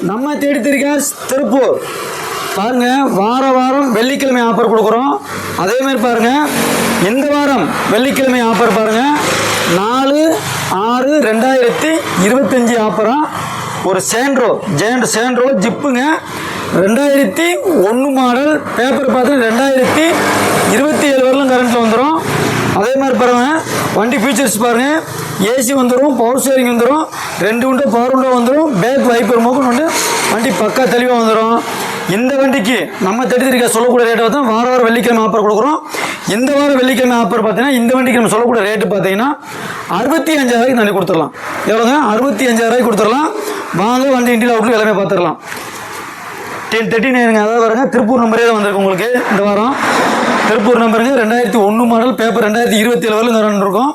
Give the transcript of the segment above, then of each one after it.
நம்ம தேடி திருக்காஸ் திருப்பூர் பாருங்க, வாரம் வெள்ளிக்கிழமை ஆஃபர் கொடுக்குறோம். அதே மாதிரி பாருங்க, இந்த வாரம் வெள்ளிக்கிழமை ஆஃபர் பாருங்க, 4/6/2025 ஆஃபரா. ஒரு சேண்ட்ரோ ஜிப்புங்க, 2001 மாடல், பேப்பர் பார்த்து 2027 வரலும் கரண்ட்டில் வந்துடும். அதே மாதிரி பாருங்க, வண்டி ஃபீச்சர்ஸ் பாருங்க, ஏசி வந்துடும், பவர் ஸ்டேரிங் வந்துடும், 2 விண்டோ பவர் விண்டோ வந்துடும், பேக் வைப்பர் மோக்கன் வந்து வண்டி பக்கா தெளிவாக வந்துடும். இந்த வண்டிக்கு நம்ம தெரிஞ்சிருக்க சொல்லக்கூடிய ரேட்டை பார்த்தா வாரம் வெள்ளிக்கிழமை ஆஃபர் கொடுக்குறோம். இந்த வாரம் வெள்ளிக்கிழமை ஆஃபர் பார்த்தீங்கன்னா இந்த வண்டிக்கு நம்ம சொல்லக்கூடிய ரேட்டு பார்த்தீங்கன்னா 65,000 தண்ணி கொடுத்துடலாம். எவ்வளோங்க? 65,000 கொடுத்துடலாம். வாங்க, வண்டி இன்டீரியர் அவுட்லுக் எல்லாமே பார்த்துடலாம். 1039 அதாவது பாருங்க, திருப்பூர் நம்பரே தான் வந்திருக்கு உங்களுக்கு. இந்த வாரம் திருப்பூர் நம்பருங்க, 2001 மாடல், பேப்பர் 2027 வரலும் இருக்கும்.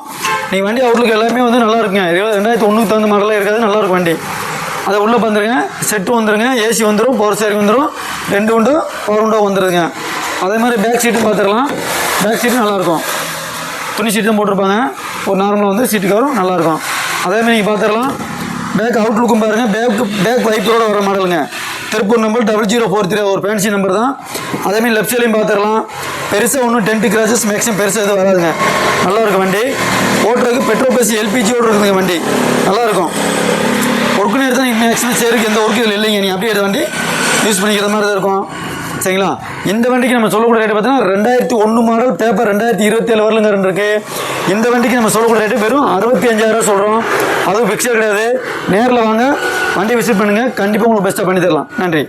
நீங்கள் வண்டி அவுட்லுக் எல்லாமே வந்து நல்லா இருக்குங்க. 2001க்கு தகுந்த மாடலாக இருக்காது, நல்லா இருக்கும் வண்டி. அதை உள்ளே வந்துருங்க, செட்டு வந்துருங்க, ஏசி வந்துடும், பவர் ஸ்டேரிங் வந்துடும், 2 விண்டோ பவர் விண்டோ வந்துடுங்க. அதே மாதிரி பேக் சீட்டும் பார்த்துடலாம். பேக் சீட்டும் நல்லாயிருக்கும், துணி சீட்டு தான் போட்டிருப்பாங்க. ஒரு நார்மலாக வந்து சீட்டு கவரும் நல்லாயிருக்கும். அதேமாதிரி நீங்கள் பார்த்துடலாம். பேக் அவுட்லுக்கும் பாருங்கள், பேக் வைப்பரோடு வர மாடலுங்க. திருப்பூர் நம்பர் 0043 ஒரு ஃபேன்சி நம்பர் தான். அதேமாதிரி லெஃப்ட் சைட்லையும் பார்த்துடலாம். பெருசாக ஒன்றும் டென்ட் கிராச்சஸ் மேக்ஸிமம் பெருசாக எதுவும் வராதுங்க. நல்லாயிருக்கும் வண்டி. ஓட்டுறதுக்கு பெட்ரோல் பேசி எல்பிஜியோடு இருக்குதுங்க வண்டி, நல்லாயிருக்கும். ஒர்க்கு நேரம் தான் மேக்ஸிமம் சேருக்கு எந்த ஒர்க்கு இதில் இல்லைங்க. நீங்கள் அப்படியே எடுத்த வண்டி யூஸ் பண்ணிக்கிற மாதிரி தான் இருக்கும். சரிங்களா? இந்த வண்டிக்கு நம்ம சொல்லக்கூடிய ரேட்டு பார்த்தீங்கன்னா 2001 மாடல், பேப்பர் 2027 வரலுங்க இருக்குது. இந்த வண்டிக்கு நம்ம சொல்லக்கூடிய ரேட்டு வெறும் 65,000 சொல்கிறோம். அதுவும் ஃபிக்ஸட் கிடையாது. நேரில் வாங்க, வண்டி விசிட் பண்ணுங்கள், கண்டிப்பாக உங்களுக்கு பெஸ்ட்டாக பண்ணி தரலாம். நன்றி.